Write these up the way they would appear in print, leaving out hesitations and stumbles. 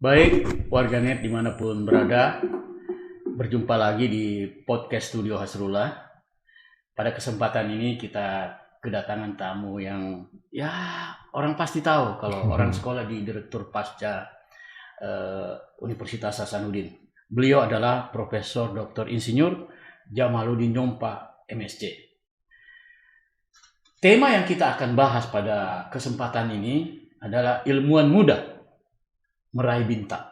Baik, warganet dimanapun berada, berjumpa lagi di podcast Studio Hasrullah. Pada kesempatan ini kita kedatangan tamu yang orang pasti tahu kalau orang sekolah di Direktur Pasca Universitas Hasanuddin. Beliau adalah Profesor Dr. Insinyur Jamaluddin Nyompa, MSc. Tema yang kita akan bahas pada kesempatan ini adalah ilmuwan muda meraih bintang.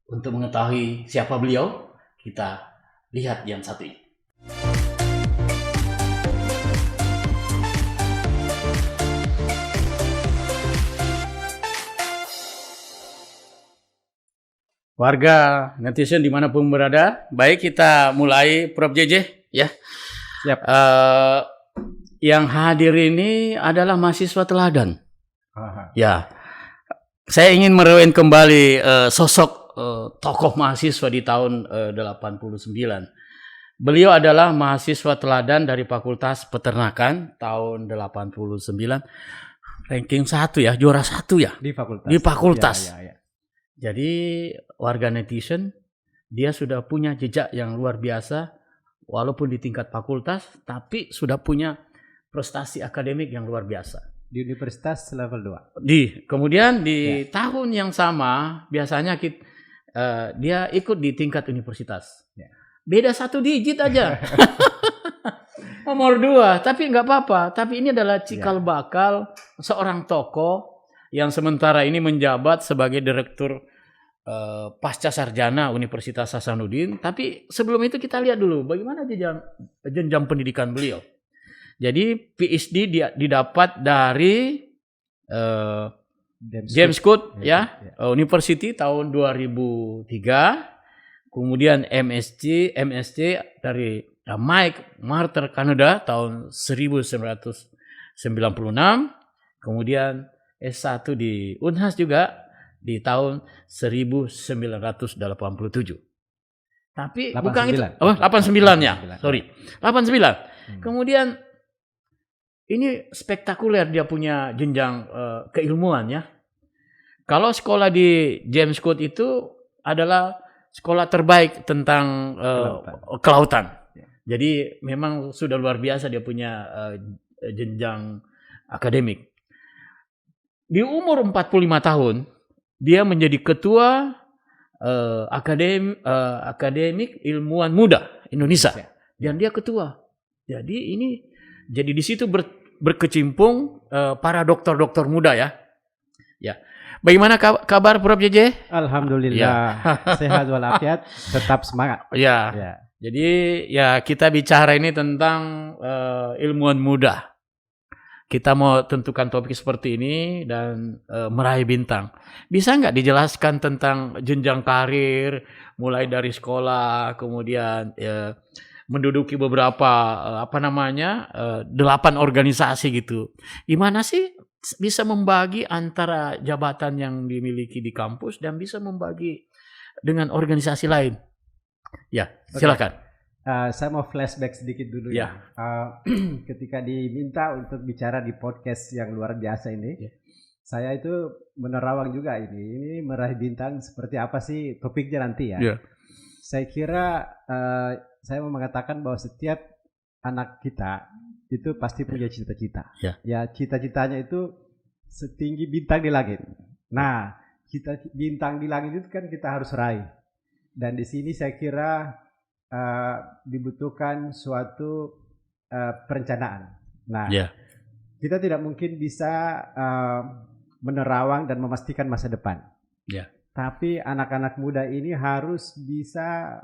Untuk mengetahui siapa beliau, kita lihat yang satu ini. Warga netizen dimanapun berada, baik kita mulai Prof. JJ ya. Siap. Yang hadir ini adalah mahasiswa teladan. Aha. Ya. Saya ingin merewen kembali sosok tokoh mahasiswa di tahun 89. Beliau adalah mahasiswa teladan dari Fakultas Peternakan tahun 89. Ranking 1 ya, juara 1 ya. Di fakultas. Di fakultas. Ya. Jadi warga netizen, dia sudah punya jejak yang luar biasa. Walaupun di tingkat fakultas, tapi sudah punya prestasi akademik yang luar biasa. Di universitas level 2. Kemudian di tahun yang sama biasanya dia ikut di tingkat universitas. Ya. Beda 1 digit aja. Nomor 2, tapi nggak apa-apa. Tapi ini adalah cikal bakal seorang tokoh yang sementara ini menjabat sebagai Direktur Pasca Sarjana Universitas Hasanuddin. Tapi sebelum itu kita lihat dulu bagaimana jenjang pendidikan beliau. Jadi PhD didapat dari James Cook University tahun 2003. Kemudian MSc dari Mike Martyr Canada tahun 1996. Kemudian S1 di Unhas juga di tahun 1987. Tapi 89. bukan itu. 89 ya. Sorry. 89. Kemudian ini spektakuler, dia punya jenjang keilmuan ya. Kalau sekolah di James Cook itu adalah sekolah terbaik tentang kelautan. Jadi memang sudah luar biasa dia punya jenjang akademik. Di umur 45 tahun dia menjadi ketua akademik ilmuwan muda Indonesia. Dan dia ketua. Jadi di situ berkecimpung para dokter-dokter muda ya. Ya. Bagaimana kabar Prof. JJ? Alhamdulillah. Sehat walafiat, tetap semangat. Ya. Jadi ya kita bicara ini tentang ilmuwan muda. Kita mau tentukan topik seperti ini dan meraih bintang. Bisa nggak dijelaskan tentang jenjang karir mulai dari sekolah kemudian menduduki beberapa 8 organisasi gitu. Gimana sih bisa membagi antara jabatan yang dimiliki di kampus dan bisa membagi dengan organisasi lain? Ya, silakan. Saya mau flashback sedikit dulu ya. Ketika diminta untuk bicara di podcast yang luar biasa ini, saya itu menerawang juga ini meraih bintang seperti apa sih topiknya nanti ya. Saya kira saya mau mengatakan bahwa setiap anak kita itu pasti punya cita-cita. Ya, cita-citanya itu setinggi bintang di langit. Nah, bintang di langit itu kan kita harus raih. Dan di sini saya kira dibutuhkan suatu perencanaan. Nah, kita tidak mungkin bisa menerawang dan memastikan masa depan. Tapi anak-anak muda ini harus bisa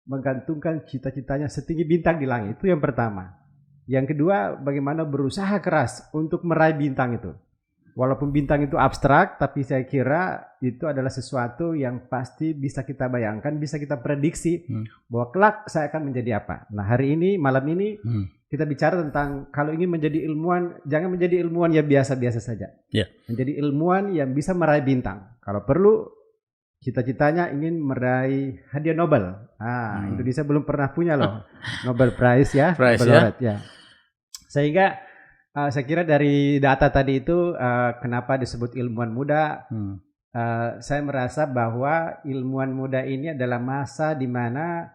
menggantungkan cita-citanya setinggi bintang di langit. Itu yang pertama. Yang kedua, bagaimana berusaha keras untuk meraih bintang itu. Walaupun bintang itu abstrak, tapi saya kira itu adalah sesuatu yang pasti bisa kita bayangkan, bisa kita prediksi bahwa kelak saya akan menjadi apa. Nah, malam ini kita bicara tentang kalau ingin menjadi ilmuwan, jangan menjadi ilmuwan yang biasa-biasa saja. Menjadi ilmuwan yang bisa meraih bintang. Kalau perlu cita-citanya ingin meraih hadiah Nobel. Indonesia belum pernah punya loh Nobel Prize ya. Sehingga saya kira dari data tadi itu kenapa disebut ilmuwan muda, saya merasa bahwa ilmuwan muda ini adalah masa di mana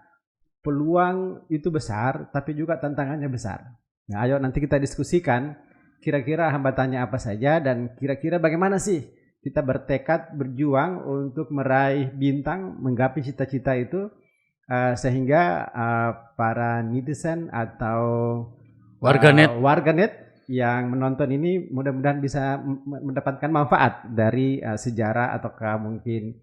peluang itu besar, tapi juga tantangannya besar. Nah, ayo nanti kita diskusikan kira-kira hambatannya apa saja dan kira-kira bagaimana sih kita bertekad berjuang untuk meraih bintang, menggapai cita-cita itu, sehingga para netizen atau warganet yang menonton ini mudah-mudahan bisa mendapatkan manfaat dari sejarah ataukah mungkin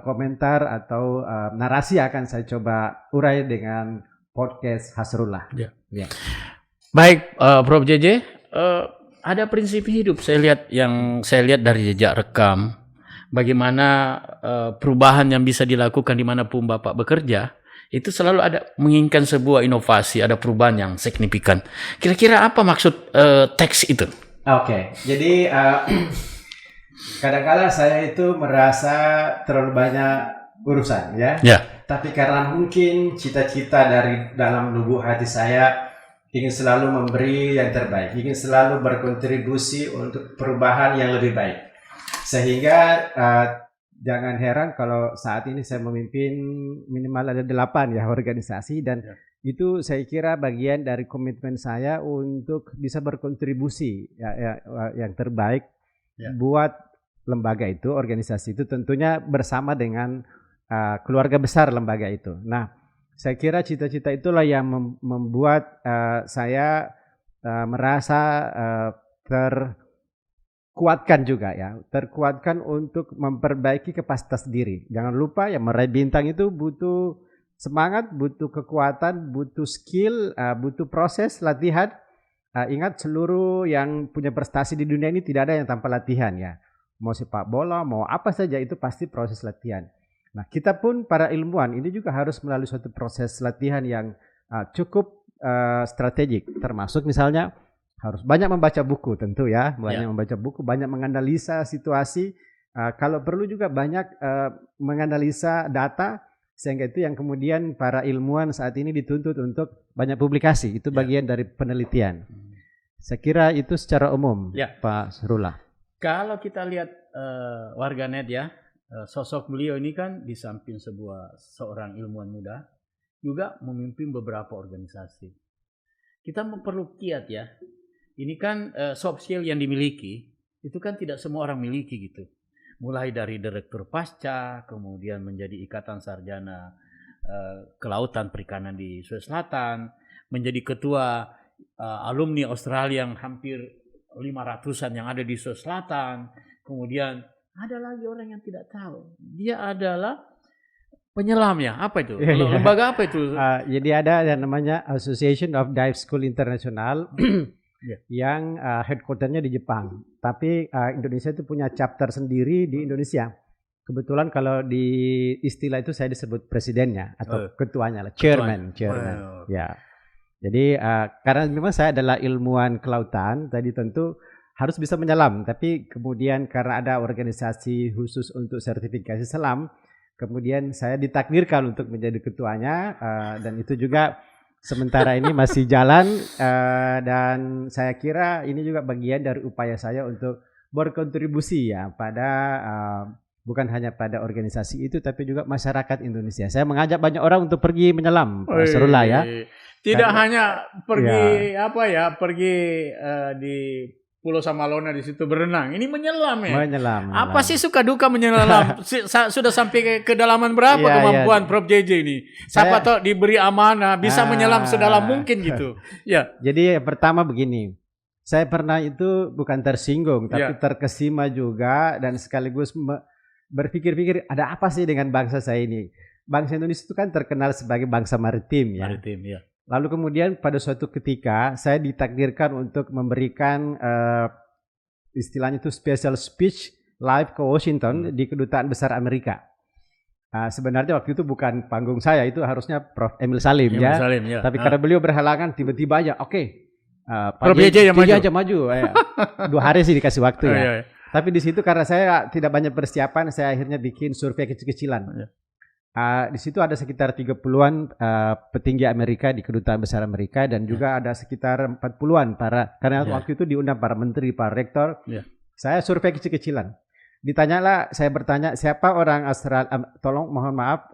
komentar atau narasi akan saya coba urai dengan podcast Hasrullah. Ya. Baik, Prof JJ, ada prinsip hidup yang saya lihat dari jejak rekam, bagaimana perubahan yang bisa dilakukan dimanapun Bapak bekerja. Itu selalu ada menginginkan sebuah inovasi, ada perubahan yang signifikan. Kira-kira apa maksud teks itu? Oke, jadi kadang-kadang saya itu merasa terlalu banyak urusan, ya. Tapi karena mungkin cita-cita dari dalam lubuk hati saya ingin selalu memberi yang terbaik, ingin selalu berkontribusi untuk perubahan yang lebih baik. Sehingga jangan heran kalau saat ini saya memimpin minimal ada 8 ya organisasi dan itu saya kira bagian dari komitmen saya untuk bisa berkontribusi yang terbaik buat lembaga itu, organisasi itu tentunya bersama dengan keluarga besar lembaga itu. Nah, saya kira cita-cita itulah yang membuat saya merasa terkuatkan untuk memperbaiki kapasitas diri. Jangan lupa ya, meraih bintang itu butuh semangat, butuh kekuatan, butuh skill, butuh proses latihan. Ingat, seluruh yang punya prestasi di dunia ini tidak ada yang tanpa latihan ya. Mau sepak bola, mau apa saja itu pasti proses latihan. Nah, kita pun para ilmuwan ini juga harus melalui suatu proses latihan yang cukup strategik, termasuk misalnya harus banyak membaca buku tentu ya, membaca buku, banyak menganalisa situasi, kalau perlu juga banyak menganalisa data, sehingga itu yang kemudian para ilmuwan saat ini dituntut untuk banyak publikasi, itu bagian dari penelitian. Saya kira itu secara umum, Pak Hasrullah. Kalau kita lihat warganet ya, sosok beliau ini kan di samping seorang ilmuwan muda, juga memimpin beberapa organisasi. Kita perlu kiat ya. Ini kan soft skill yang dimiliki, itu kan tidak semua orang miliki gitu. Mulai dari direktur pasca, kemudian menjadi ikatan sarjana kelautan perikanan di Sulawesi Selatan, menjadi ketua alumni Australia yang hampir 500-an yang ada di Sulawesi Selatan. Kemudian ada lagi orang yang tidak tahu, dia adalah penyelam ya, apa itu? Lembaga apa itu? Jadi ada yang namanya Association of Dive School International. Yang headquarternya di Jepang, tapi Indonesia itu punya chapter sendiri di Indonesia. Kebetulan kalau di istilah itu saya disebut presidennya atau ketuanya lah, chairman. Ya. Jadi karena memang saya adalah ilmuwan kelautan, tadi tentu harus bisa menyelam, tapi kemudian karena ada organisasi khusus untuk sertifikasi selam, kemudian saya ditakdirkan untuk menjadi ketuanya, dan itu juga sementara ini masih jalan, dan saya kira ini juga bagian dari upaya saya untuk berkontribusi ya pada bukan hanya pada organisasi itu tapi juga masyarakat Indonesia. Saya mengajak banyak orang untuk pergi menyelam, Pak Hasrullah ya. Tidak hanya pergi pergi di Pulau Samalona di situ berenang. Ini menyelam ya. Menyelam. Apa sih suka duka menyelam? Sudah sampai ke kedalaman berapa kemampuan Prof JJ ini? Siapa tahu diberi amanah bisa menyelam sedalam mungkin gitu. Ya. Jadi pertama begini. Saya pernah itu bukan tersinggung tapi terkesima juga dan sekaligus berpikir-pikir ada apa sih dengan bangsa saya ini? Bangsa Indonesia itu kan terkenal sebagai bangsa maritim ya. Maritim ya. Lalu kemudian pada suatu ketika saya ditakdirkan untuk memberikan istilahnya itu special speech live ke Washington di Kedutaan Besar Amerika. Sebenarnya waktu itu bukan panggung saya, itu harusnya Prof. Emil Salim ya. Tapi karena beliau berhalangan tiba-tiba aja, Prof. JJ yang maju. 2 hari sih dikasih waktu ya. Tapi di situ karena saya tidak banyak persiapan, saya akhirnya bikin survei kecil-kecilan. Di situ ada sekitar 30-an petinggi Amerika di Kedutaan Besar Amerika dan juga ada sekitar 40-an karena waktu itu diundang para menteri, para rektor. Saya survei kecil-kecilan. ditanyalah, saya bertanya siapa orang Australia, tolong mohon maaf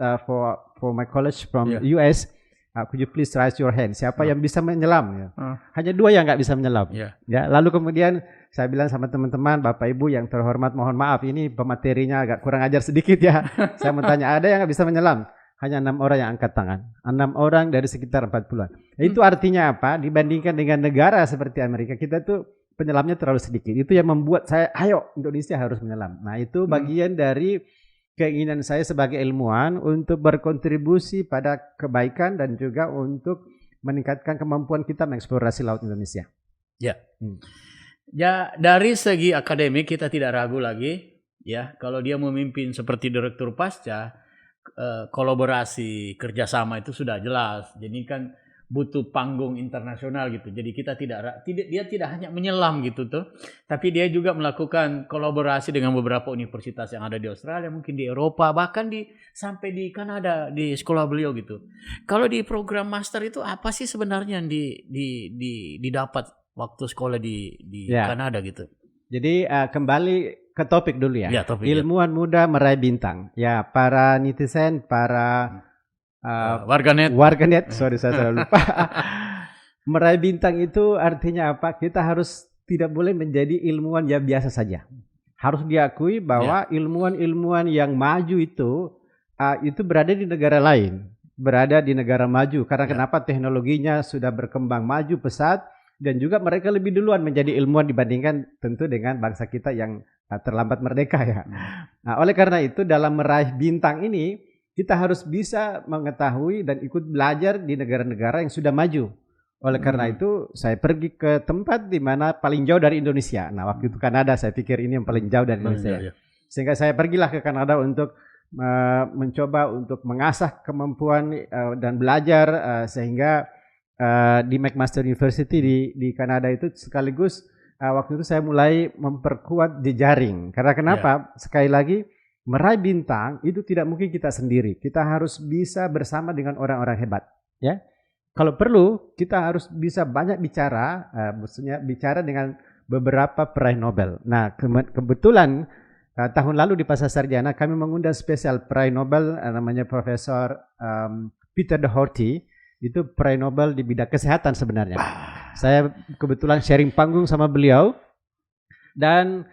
for my college from US, could you please raise your hand, siapa yang bisa menyelam? Hanya 2 yang nggak bisa menyelam. Ya, lalu kemudian saya bilang sama teman-teman, Bapak Ibu yang terhormat, mohon maaf ini pematerinya agak kurang ajar sedikit ya. Saya mau tanya, ada yang nggak bisa menyelam? Hanya 6 orang yang angkat tangan. 6 orang dari sekitar 40-an. Itu artinya apa? Dibandingkan dengan negara seperti Amerika, kita tuh penyelamnya terlalu sedikit. Itu yang membuat saya, ayo Indonesia harus menyelam. Nah itu bagian dari keinginan saya sebagai ilmuwan untuk berkontribusi pada kebaikan dan juga untuk meningkatkan kemampuan kita mengeksplorasi laut Indonesia. Ya. Ya, dari segi akademik kita tidak ragu lagi ya, kalau dia memimpin seperti Direktur Pasca, kolaborasi kerjasama itu sudah jelas. Jadi kan butuh panggung internasional gitu. Jadi kita dia tidak hanya menyelam gitu tuh, tapi dia juga melakukan kolaborasi dengan beberapa universitas yang ada di Australia, mungkin di Eropa, bahkan sampai di Kanada di sekolah beliau gitu. Kalau di program master itu apa sih sebenarnya yang didapat waktu sekolah di Kanada gitu? Jadi kembali ke topik dulu ya. Topik, ilmuwan muda meraih bintang. Ya, para netizen, para warganet, sorry saya selalu lupa. Meraih bintang itu artinya apa? Kita harus tidak boleh menjadi ilmuwan yang biasa saja. Harus diakui bahwa ilmuwan-ilmuwan yang maju itu berada di negara lain, berada di negara maju. Karena kenapa? Teknologinya sudah berkembang maju pesat. Dan juga mereka lebih duluan menjadi ilmuwan dibandingkan tentu dengan bangsa kita yang terlambat merdeka ya. Nah, oleh karena itu dalam meraih bintang ini kita harus bisa mengetahui dan ikut belajar di negara-negara yang sudah maju. Oleh karena itu saya pergi ke tempat di mana paling jauh dari Indonesia. Nah waktu itu Kanada, saya pikir ini yang paling jauh dari Indonesia. Sehingga saya pergilah ke Kanada untuk mencoba untuk mengasah kemampuan dan belajar sehingga di McMaster University di Kanada itu sekaligus waktu itu saya mulai memperkuat jejaring. Karena kenapa? Sekali lagi meraih bintang itu tidak mungkin kita sendiri. Kita harus bisa bersama dengan orang-orang hebat. Ya, kalau perlu kita harus bisa banyak bicara, maksudnya bicara dengan beberapa peraih Nobel. Nah kebetulan tahun lalu di Pasar Sarjana kami mengundang spesial peraih Nobel namanya Profesor Peter Doherty. Itu peraih Nobel di bidang kesehatan sebenarnya. Saya kebetulan sharing panggung sama beliau dan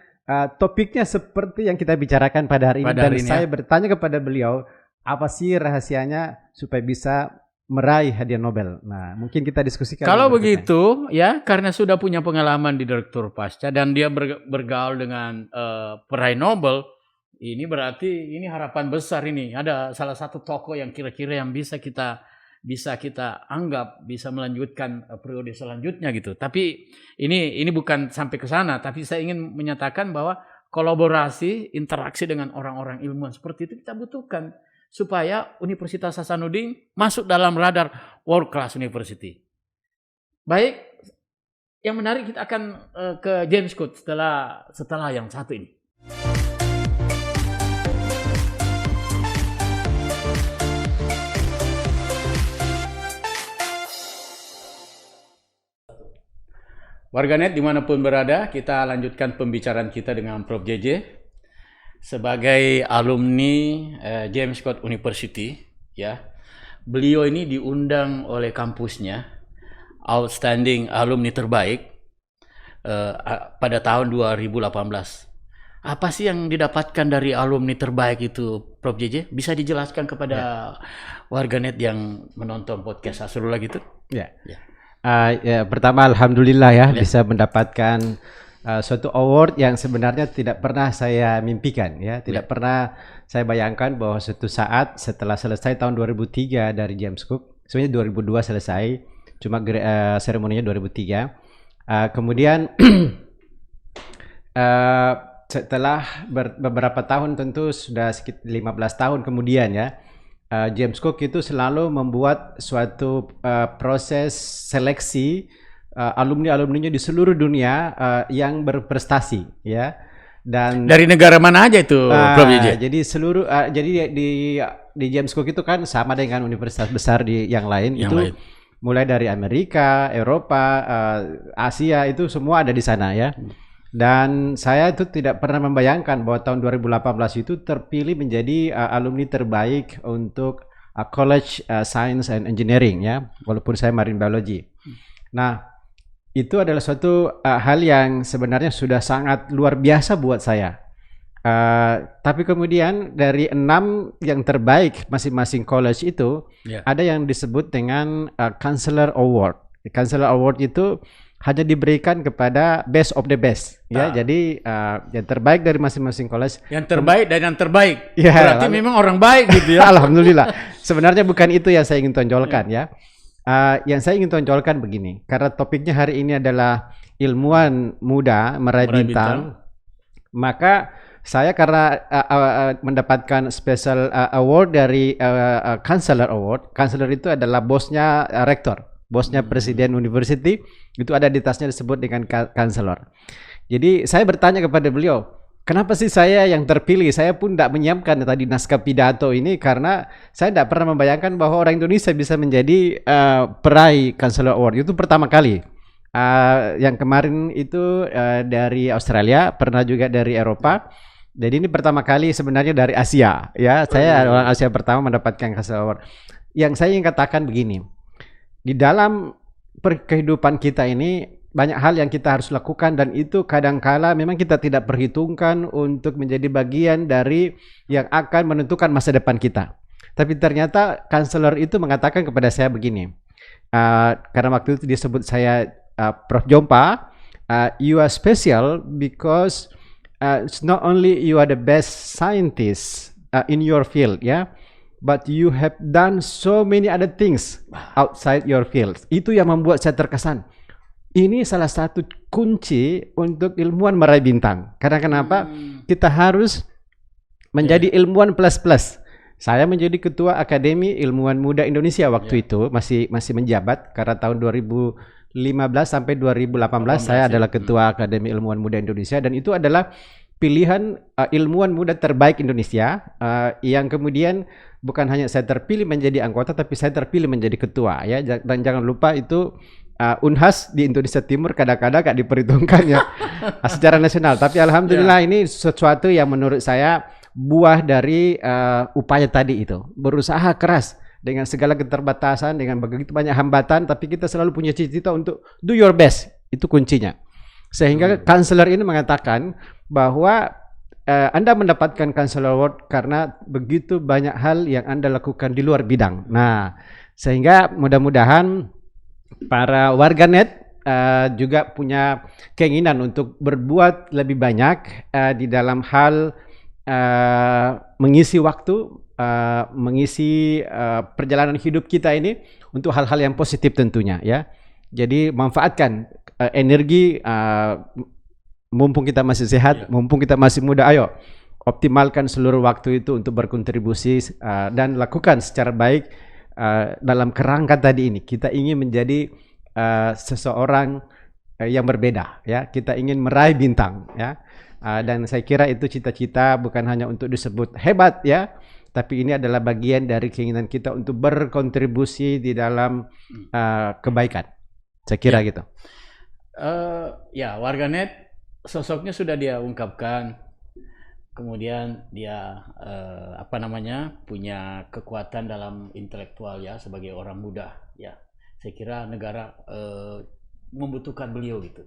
topiknya seperti yang kita bicarakan pada hari ini. Saya bertanya kepada beliau, apa sih rahasianya supaya bisa meraih hadiah Nobel? Nah, mungkin kita diskusikan. Kalau begitu, ya karena sudah punya pengalaman di Direktur Pasca dan dia bergaul dengan peraih Nobel, ini berarti ini harapan besar ini. Ada salah satu tokoh yang kira-kira yang bisa kita anggap bisa melanjutkan periode selanjutnya gitu. Tapi ini bukan sampai ke sana, tapi saya ingin menyatakan bahwa kolaborasi, interaksi dengan orang-orang ilmuwan seperti itu kita butuhkan supaya Universitas Hasanuddin masuk dalam radar World Class University. Baik, yang menarik kita akan ke James Cook setelah yang satu ini. Warganet dimanapun berada, kita lanjutkan pembicaraan kita dengan Prof. JJ sebagai alumni James Cook University. Ya, beliau ini diundang oleh kampusnya outstanding alumni terbaik pada tahun 2018. Apa sih yang didapatkan dari alumni terbaik itu, Prof. JJ? Bisa dijelaskan kepada warganet yang menonton podcast Asrullah gitu? Ya. Pertama alhamdulillah ya bisa mendapatkan suatu award yang sebenarnya tidak pernah saya mimpikan ya, tidak pernah saya bayangkan bahwa suatu saat setelah selesai tahun 2003 dari James Cook, sebenarnya 2002 selesai, cuma seremoninya 2003. Kemudian setelah beberapa tahun, tentu sudah sekitar 15 tahun kemudian ya, James Cook itu selalu membuat suatu proses seleksi alumni-alumninya di seluruh dunia yang berprestasi ya. Dan dari negara mana aja itu, Prof. JJ? Jadi jadi di James Cook itu kan sama dengan universitas besar di yang lain itu. Mulai dari Amerika, Eropa, Asia itu semua ada di sana ya. Dan saya itu tidak pernah membayangkan bahwa tahun 2018 itu terpilih menjadi alumni terbaik untuk College Science and Engineering ya, walaupun saya Marine Biology. Nah, itu adalah suatu hal yang sebenarnya sudah sangat luar biasa buat saya. Tapi kemudian dari 6 yang terbaik masing-masing college itu ada yang disebut dengan Counselor Award. Counselor Award itu hanya diberikan kepada best of the best ya. Jadi yang terbaik dari masing-masing college. Yang terbaik dan yang terbaik. Ya, berarti memang orang baik gitu ya. Alhamdulillah. Sebenarnya bukan itu yang saya ingin tonjolkan ya. Yang saya ingin tonjolkan begini, karena topiknya hari ini adalah ilmuwan muda meraih bintang, maka saya karena mendapatkan special award dari Counselor Award. Counselor itu adalah bosnya rektor, bosnya presiden university, itu ada di tasnya disebut dengan Counselor. Jadi saya bertanya kepada beliau, kenapa sih saya yang terpilih? Saya pun tidak menyiapkan tadi naskah pidato ini karena saya tidak pernah membayangkan bahwa orang Indonesia bisa menjadi peraih Counselor Award. Itu pertama kali. Yang kemarin itu dari Australia, pernah juga dari Eropa. Jadi ini pertama kali sebenarnya dari Asia. Ya, saya orang Asia pertama mendapatkan Counselor Award. Yang saya ingin katakan begini, di dalam kehidupan kita ini banyak hal yang kita harus lakukan dan itu kadangkala memang kita tidak perhitungkan untuk menjadi bagian dari yang akan menentukan masa depan kita. Tapi ternyata counselor itu mengatakan kepada saya begini, karena waktu itu disebut saya Prof. Jompa, you are special because it's not only you are the best scientist in your field, ya, but you have done so many other things outside your field. Itu yang membuat saya terkesan. Ini salah satu kunci untuk ilmuwan meraih bintang. Karena kenapa? Kita harus menjadi ilmuwan plus-plus. Saya menjadi ketua Akademi Ilmuwan Muda Indonesia waktu itu, masih menjabat karena tahun 2015 sampai 2018 saya adalah ketua Akademi Ilmuwan Muda Indonesia, dan itu adalah pilihan ilmuwan muda terbaik Indonesia yang kemudian bukan hanya saya terpilih menjadi anggota, tapi saya terpilih menjadi ketua ya. Dan jangan lupa itu Unhas di Indonesia Timur kadang-kadang gak diperhitungkan ya secara nasional. Tapi alhamdulillah ini sesuatu yang menurut saya buah dari upaya tadi itu. Berusaha keras dengan segala keterbatasan, dengan begitu banyak hambatan, tapi kita selalu punya cita-cita untuk do your best. Itu kuncinya. Sehingga counselor ini mengatakan bahwa Anda mendapatkan Counselor Award karena begitu banyak hal yang Anda lakukan di luar bidang. Nah, sehingga mudah-mudahan para warganet juga punya keinginan untuk berbuat lebih banyak di dalam hal mengisi waktu, mengisi perjalanan hidup kita ini untuk hal-hal yang positif tentunya ya. Jadi manfaatkan energi mumpung kita masih sehat, mumpung kita masih muda, ayo optimalkan seluruh waktu itu untuk berkontribusi dan lakukan secara baik dalam kerangka tadi ini. Kita ingin menjadi seseorang yang berbeda ya. Kita ingin meraih bintang ya. Dan saya kira itu cita-cita bukan hanya untuk disebut hebat ya, tapi ini adalah bagian dari keinginan kita untuk berkontribusi di dalam kebaikan. Saya kira gitu. Ya, warganet sosoknya sudah dia ungkapkan. Kemudian dia punya kekuatan dalam intelektual ya sebagai orang muda ya. Saya kira negara membutuhkan beliau gitu.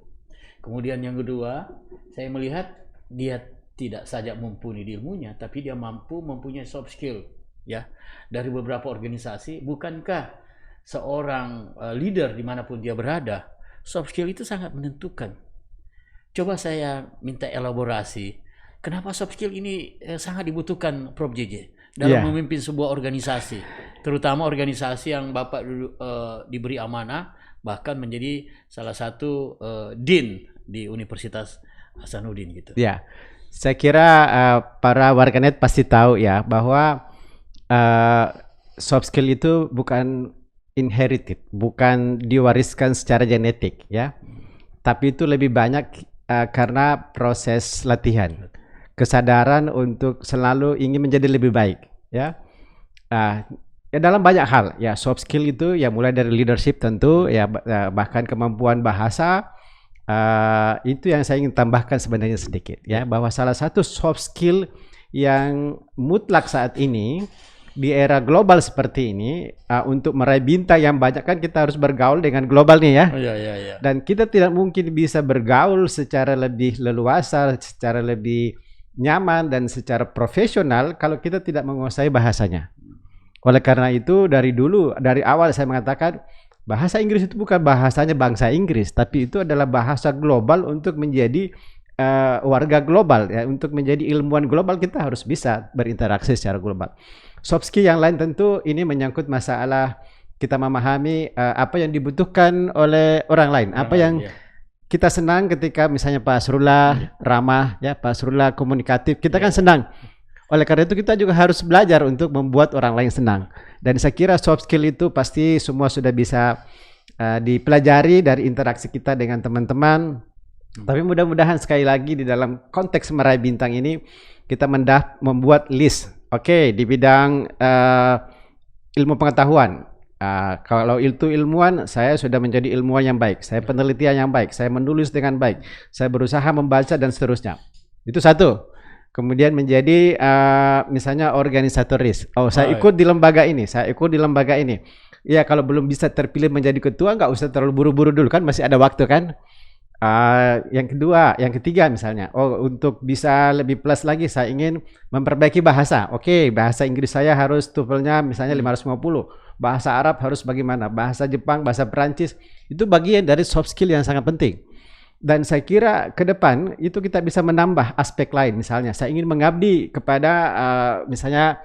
Kemudian yang kedua, saya melihat dia tidak saja mumpuni di ilmunya, tapi dia mampu mempunyai soft skill ya dari beberapa organisasi. Bukankah seorang leader dimanapun dia berada, soft skill itu sangat menentukan. Coba saya minta elaborasi. Kenapa soft skill ini sangat dibutuhkan, Prof. JJ, dalam memimpin sebuah organisasi, terutama organisasi yang Bapak diberi amanah, bahkan menjadi salah satu dean di Universitas Hasanuddin gitu. Ya, saya kira para warganet pasti tahu ya bahwa soft skill itu bukan inherited, bukan diwariskan secara genetik ya, tapi itu lebih banyak karena proses latihan. Kesadaran untuk selalu ingin menjadi lebih baik ya. Ya dalam banyak hal ya, soft skill itu ya mulai dari leadership tentu ya, bahkan kemampuan bahasa, Itu yang saya ingin tambahkan sebenarnya sedikit ya, bahwa salah satu soft skill yang mutlak saat ini di era global seperti ini, untuk meraih bintang yang banyak kan kita harus bergaul dengan global nih ya. Iya. Dan kita tidak mungkin bisa bergaul secara lebih leluasa, secara lebih nyaman dan secara profesional kalau kita tidak menguasai bahasanya. Oleh karena itu dari awal saya mengatakan bahasa Inggris itu bukan bahasanya bangsa Inggris, tapi itu adalah bahasa global untuk menjadi warga global ya, untuk menjadi ilmuwan global kita harus bisa berinteraksi secara global. Soft skill yang lain tentu ini menyangkut masalah kita memahami apa yang dibutuhkan oleh orang lain, apa yang kita senang ketika misalnya Pak Asrullah ramah ya, Pak Asrullah komunikatif, kita kan senang. Oleh karena itu kita juga harus belajar untuk membuat orang lain senang. Dan saya kira soft skill itu pasti semua sudah bisa dipelajari dari interaksi kita dengan teman-teman. Tapi mudah-mudahan sekali lagi di dalam konteks meraih bintang ini kita membuat list. Oke, di bidang ilmu pengetahuan. Kalau itu ilmuwan, saya sudah menjadi ilmuwan yang baik. Saya penelitian yang baik. Saya menulis dengan baik. Saya berusaha membaca dan seterusnya. Itu satu. Kemudian menjadi misalnya organisatoris. Saya ikut di lembaga ini, saya ikut di lembaga ini. Ya kalau belum bisa terpilih menjadi ketua nggak usah terlalu buru-buru dulu kan, masih ada waktu kan. Yang ketiga misalnya, untuk bisa lebih plus lagi saya ingin memperbaiki bahasa. Oke, bahasa Inggris saya harus TOEFL-nya misalnya 550. Bahasa Arab harus bagaimana? Bahasa Jepang, bahasa Perancis. Itu bagian dari soft skill yang sangat penting. Dan saya kira ke depan itu kita bisa menambah aspek lain. Misalnya saya ingin mengabdi kepada misalnya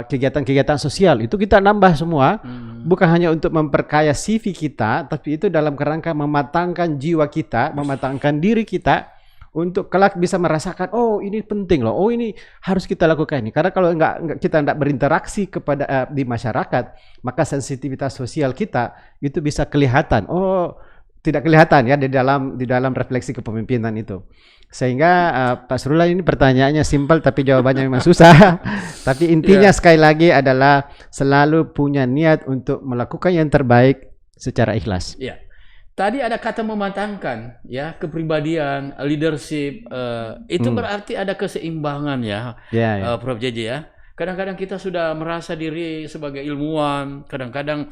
kegiatan-kegiatan sosial. Itu kita nambah semua. Bukan hanya untuk memperkaya CV kita, tapi itu dalam kerangka mematangkan jiwa kita, mematangkan diri kita untuk kelak bisa merasakan, oh ini penting loh, oh ini harus kita lakukan ini. Karena kalau kita enggak berinteraksi kepada di masyarakat, maka sensitivitas sosial kita itu bisa kelihatan. Tidak kelihatan ya di dalam refleksi kepemimpinan itu. Sehingga Pak Asrullah ini pertanyaannya simpel tapi jawabannya memang susah. Tapi intinya sekali lagi adalah selalu punya niat untuk melakukan yang terbaik secara ikhlas. Iya. Tadi ada kata mematangkan ya, kepribadian, leadership, itu berarti ada keseimbangan ya, Prof JJ ya. Kadang-kadang kita sudah merasa diri sebagai ilmuwan, kadang-kadang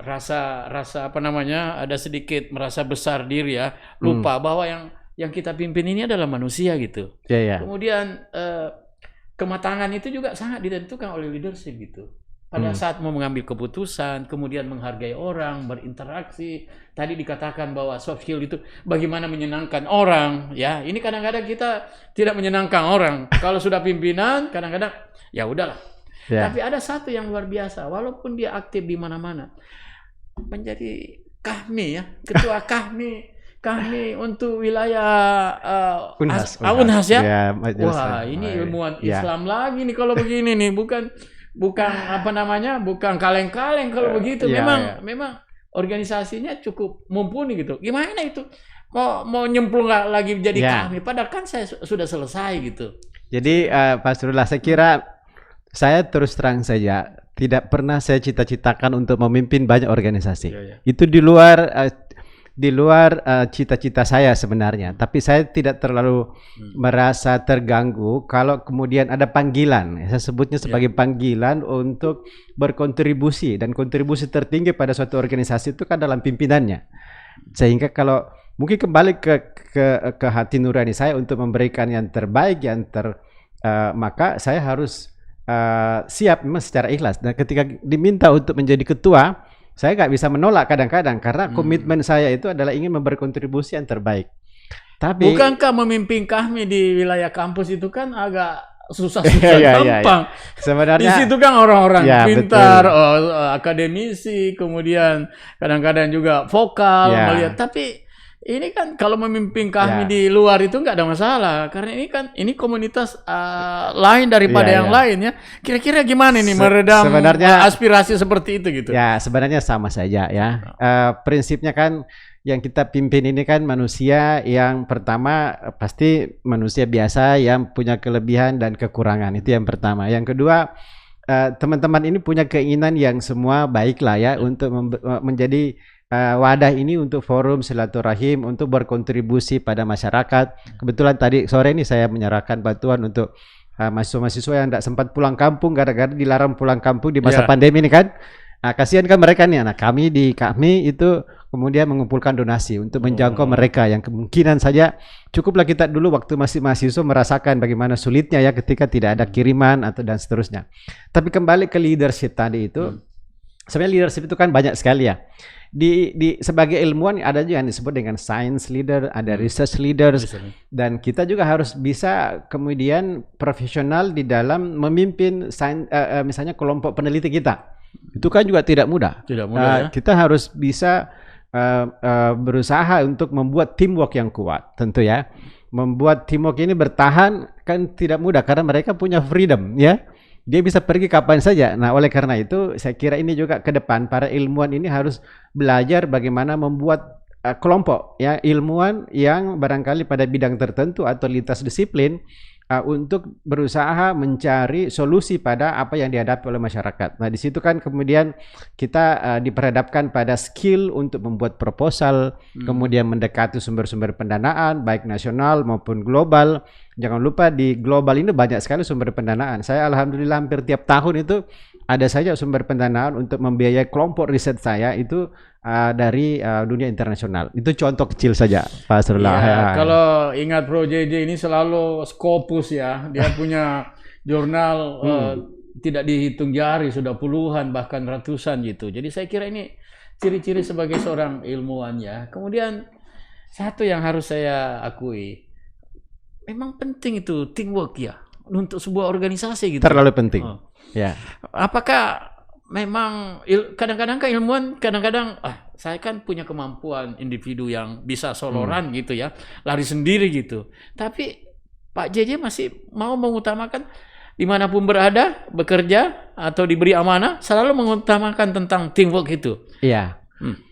rasa apa namanya, ada sedikit merasa besar diri ya, lupa bahwa yang kita pimpin ini adalah manusia gitu. Kemudian kematangan itu juga sangat ditentukan oleh leadership gitu. Pada saat mau mengambil keputusan, kemudian menghargai orang, berinteraksi. Tadi dikatakan bahwa soft skill itu bagaimana menyenangkan orang, ya. Ini kadang-kadang kita tidak menyenangkan orang. Kalau sudah pimpinan, kadang-kadang ya udahlah. Tapi ada satu yang luar biasa, walaupun dia aktif di mana-mana, menjadi kahmi ya, ketua kahmi untuk wilayah Unhas ya. Wah, ini ilmuwan Islam lagi nih kalau begini nih, bukan apa namanya, bukan kaleng-kaleng kalau begitu. Memang organisasinya cukup mumpuni gitu. Gimana itu mau nyemplung lagi jadi kami, padahal kan saya sudah selesai gitu. Jadi Pak Asrullah, saya kira saya terus terang saja tidak pernah saya cita-citakan untuk memimpin banyak organisasi. Itu di luar cita-cita saya sebenarnya, tapi saya tidak terlalu merasa terganggu kalau kemudian ada panggilan, saya sebutnya sebagai panggilan untuk berkontribusi, dan kontribusi tertinggi pada suatu organisasi itu kan dalam pimpinannya. Sehingga kalau mungkin kembali ke hati nurani saya untuk memberikan yang terbaik, maka saya harus siap memang secara ikhlas. Dan ketika diminta untuk menjadi ketua, saya nggak bisa menolak kadang-kadang karena komitmen saya itu adalah ingin berkontribusi yang terbaik. Tapi bukankah memimpin kami di wilayah kampus itu kan agak susah-susah gampang. Sebenarnya di situ kan orang-orang pintar, akademisi, kemudian kadang-kadang juga vokal melihat. Tapi ini kan kalau memimpin kami di luar itu nggak ada masalah, karena ini komunitas lain daripada yang lain ya. Kira-kira gimana nih meredam aspirasi seperti itu gitu? Ya sebenarnya sama saja ya. Prinsipnya kan yang kita pimpin ini kan manusia yang pertama pasti manusia biasa yang punya kelebihan dan kekurangan, itu yang pertama. Yang kedua, teman-teman ini punya keinginan yang semua baik lah ya untuk menjadi wadah ini untuk forum silaturahim untuk berkontribusi pada masyarakat. Kebetulan tadi sore ini saya menyerahkan bantuan untuk mahasiswa-mahasiswa yang tidak sempat pulang kampung gara-gara dilarang pulang kampung di masa pandemi ini kan. Nah, kasihan kan mereka nih. Nah, kami itu kemudian mengumpulkan donasi untuk menjangkau mereka yang kemungkinan saja cukuplah kita dulu waktu masih mahasiswa merasakan bagaimana sulitnya ya ketika tidak ada kiriman atau dan seterusnya. Tapi kembali ke leadership tadi itu, sebenarnya leadership itu kan banyak sekali ya. Sebagai ilmuwan ada juga yang disebut dengan science leader, ada research leaders, dan kita juga harus bisa kemudian profesional di dalam memimpin misalnya kelompok peneliti kita. Itu kan juga tidak mudah. Tidak mudah ya. Kita harus bisa berusaha untuk membuat teamwork yang kuat, tentu ya. Membuat teamwork ini bertahan kan tidak mudah karena mereka punya freedom ya. Dia bisa pergi kapan saja. Nah, oleh karena itu saya kira ini juga ke depan para ilmuwan ini harus belajar bagaimana membuat kelompok ya, ilmuwan yang barangkali pada bidang tertentu atau lintas disiplin untuk berusaha mencari solusi pada apa yang dihadapi oleh masyarakat. Nah, di situ kan kemudian kita diperhadapkan pada skill untuk membuat proposal, kemudian mendekati sumber-sumber pendanaan baik nasional maupun global. Jangan lupa di global ini banyak sekali sumber pendanaan. Saya alhamdulillah hampir tiap tahun itu ada saja sumber pendanaan untuk membiayai kelompok riset saya itu dari dunia internasional. Itu contoh kecil saja, Pak Asrullah. Ya, kalau ingat Bro JJ ini selalu Scopus ya. Dia punya jurnal tidak dihitung jari, sudah puluhan bahkan ratusan gitu. Jadi saya kira ini ciri-ciri sebagai seorang ilmuwan ya. Kemudian satu yang harus saya akui, memang penting itu teamwork ya untuk sebuah organisasi gitu. Terlalu penting. Ya. Apakah memang kadang-kadang kan ilmuwan kadang-kadang saya kan punya kemampuan individu yang bisa soloran gitu ya, lari sendiri gitu. Tapi Pak JJ masih mau mengutamakan dimanapun berada, bekerja atau diberi amanah, selalu mengutamakan tentang teamwork itu. Iya.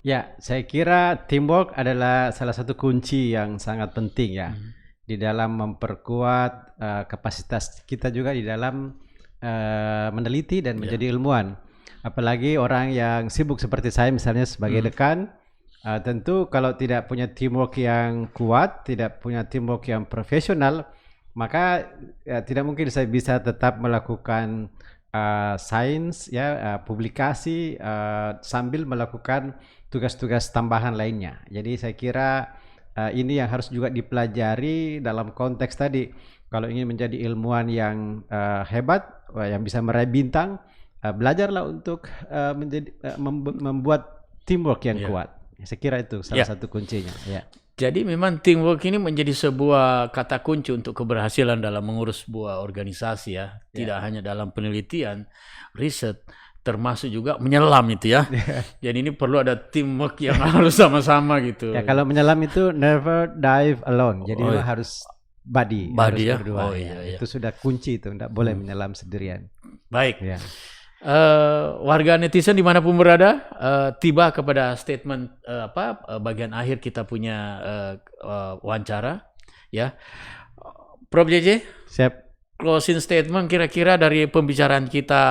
Ya, saya kira teamwork adalah salah satu kunci yang sangat penting ya di dalam memperkuat kapasitas kita juga di dalam meneliti dan menjadi ilmuwan. Apalagi orang yang sibuk seperti saya misalnya sebagai dekan, tentu kalau tidak punya teamwork yang kuat, tidak punya teamwork yang profesional, maka tidak mungkin saya bisa tetap melakukan sains ya, publikasi sambil melakukan tugas-tugas tambahan lainnya. Jadi saya kira ini yang harus juga dipelajari dalam konteks tadi. Kalau ingin menjadi ilmuwan yang hebat, yang bisa meraih bintang, belajarlah untuk membuat teamwork yang kuat. Saya kira itu salah satu kuncinya. Ya. Jadi memang teamwork ini menjadi sebuah kata kunci untuk keberhasilan dalam mengurus sebuah organisasi ya. Tidak hanya dalam penelitian, riset, termasuk juga menyelam itu ya. Jadi ini perlu ada teamwork yang harus sama-sama gitu. Ya, kalau menyelam itu never dive alone. Jadi harus buddy harus ya. Berdua. Itu sudah kunci itu, tidak boleh menyelam sendirian. Baik. Ya. Warga netizen dimanapun berada, tiba kepada statement bagian akhir kita punya wawancara ya. Prof JJ, siap. Closing statement kira-kira dari pembicaraan kita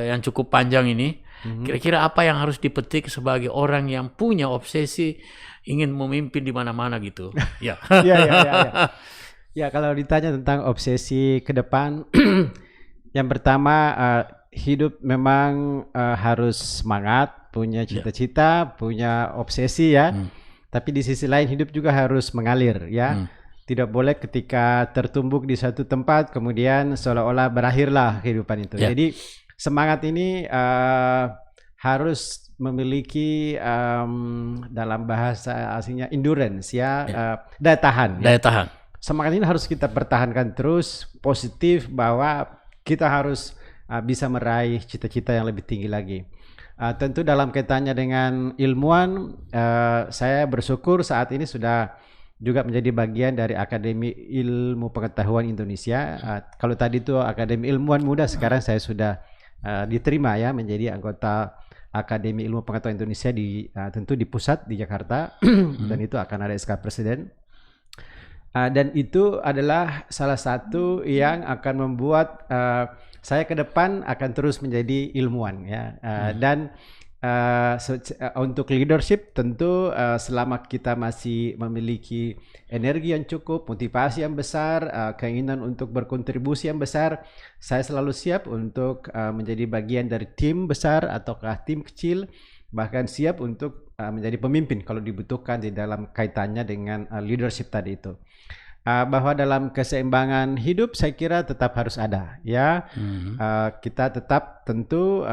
yang cukup panjang ini, kira-kira apa yang harus dipetik sebagai orang yang punya obsesi ingin memimpin di mana-mana gitu. Ya. Ya, kalau ditanya tentang obsesi ke depan, yang pertama hidup memang harus semangat, punya cita-cita, punya obsesi ya. Tapi di sisi lain hidup juga harus mengalir ya. Tidak boleh ketika tertumbuk di satu tempat kemudian seolah-olah berakhirlah kehidupan itu. Jadi semangat ini harus memiliki dalam bahasa aslinya endurance ya, daya tahan. Daya tahan. Semangat ini harus kita pertahankan terus, positif bahwa kita harus bisa meraih cita-cita yang lebih tinggi lagi. Tentu dalam kaitannya dengan ilmuwan, saya bersyukur saat ini sudah juga menjadi bagian dari Akademi Ilmu Pengetahuan Indonesia. Kalau tadi itu Akademi Ilmuwan Muda, sekarang saya sudah diterima ya menjadi anggota Akademi Ilmu Pengetahuan Indonesia tentu di pusat di Jakarta dan itu akan ada SK Presiden. Dan itu adalah salah satu yang akan membuat saya ke depan akan terus menjadi ilmuwan ya. Dan untuk leadership tentu selama kita masih memiliki energi yang cukup, motivasi yang besar, keinginan untuk berkontribusi yang besar, saya selalu siap untuk menjadi bagian dari tim besar ataukah tim kecil, bahkan siap untuk menjadi pemimpin kalau dibutuhkan di dalam kaitannya dengan leadership tadi itu. Bahwa dalam keseimbangan hidup saya kira tetap harus ada, ya. Kita tetap tentu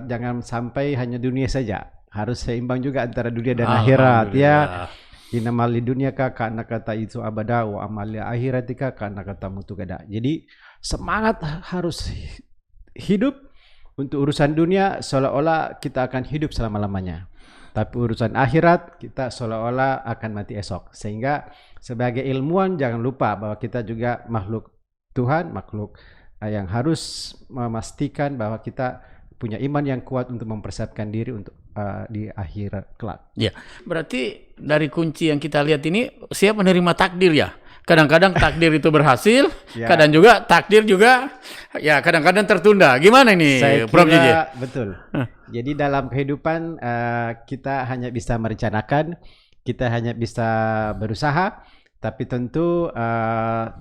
jangan sampai hanya dunia saja, harus seimbang juga antara dunia dan akhirat, ya. Innamal lidunyaka kana kata itu abada wa amal akhiratika kana kata mutu gada. Jadi semangat harus hidup untuk urusan dunia seolah-olah kita akan hidup selama-lamanya. Tapi urusan akhirat kita seolah-olah akan mati esok. Sehingga sebagai ilmuwan jangan lupa bahwa kita juga makhluk Tuhan, makhluk yang harus memastikan bahwa kita punya iman yang kuat untuk mempersiapkan diri untuk di akhirat kelak. Ya, berarti dari kunci yang kita lihat ini siap menerima takdir ya. Kadang-kadang takdir itu berhasil, ya. Kadang juga takdir juga ya kadang-kadang tertunda. Gimana ini, Prof. JJ? Betul. Jadi dalam kehidupan kita hanya bisa merencanakan, kita hanya bisa berusaha, tapi tentu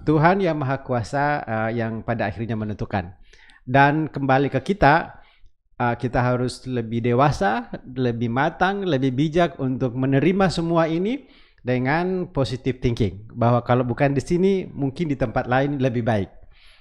Tuhan yang Maha Kuasa yang pada akhirnya menentukan. Dan kembali ke kita harus lebih dewasa, lebih matang, lebih bijak untuk menerima semua ini dengan positive thinking, bahwa kalau bukan di sini mungkin di tempat lain lebih baik.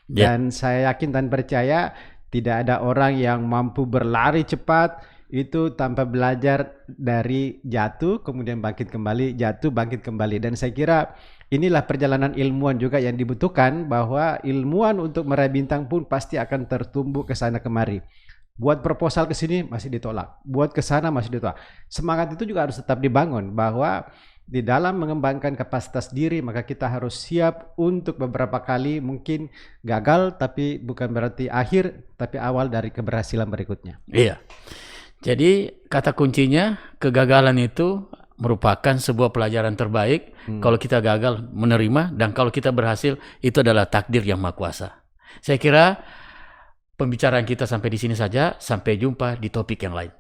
Dan saya yakin dan percaya tidak ada orang yang mampu berlari cepat itu tanpa belajar dari jatuh kemudian bangkit kembali, jatuh bangkit kembali. Dan saya kira inilah perjalanan ilmuwan juga yang dibutuhkan, bahwa ilmuwan untuk meraih bintang pun pasti akan tertumbuh ke sana kemari. Buat proposal ke sini masih ditolak, buat ke sana masih ditolak. Semangat itu juga harus tetap dibangun, bahwa di dalam mengembangkan kapasitas diri maka kita harus siap untuk beberapa kali mungkin gagal, tapi bukan berarti akhir, tapi awal dari keberhasilan berikutnya. Iya. Jadi kata kuncinya kegagalan itu merupakan sebuah pelajaran terbaik. Kalau kita gagal menerima, dan kalau kita berhasil itu adalah takdir yang Maha Kuasa. Saya kira pembicaraan kita sampai di sini saja. Sampai jumpa di topik yang lain.